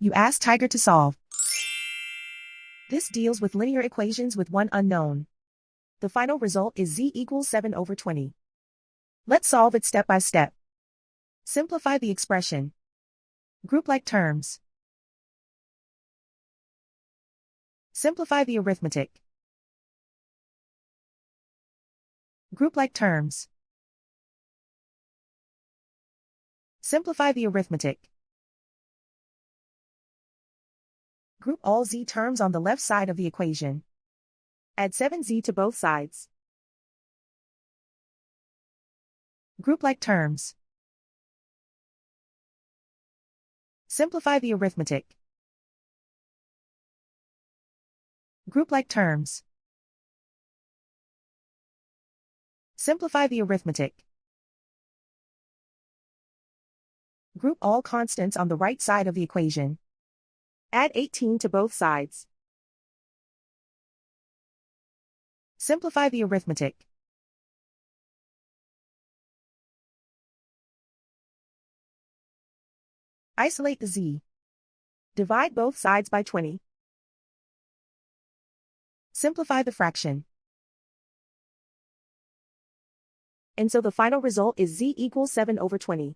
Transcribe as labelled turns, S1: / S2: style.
S1: You ask Tiger to solve. This deals with linear equations with one unknown. The final result is z equals 7/20. Let's solve it step by step. Simplify the expression. Group like terms. Simplify the arithmetic. Group like terms. Simplify the arithmetic. Group all z terms on the left side of the equation. Add 7z to both sides. Group like terms. Simplify the arithmetic. Group like terms. Simplify the arithmetic. Group all constants on the right side of the equation. Add 18 to both sides. Simplify the arithmetic. Isolate the z. Divide both sides by 20. Simplify the fraction. And so the final result is z equals 7/20.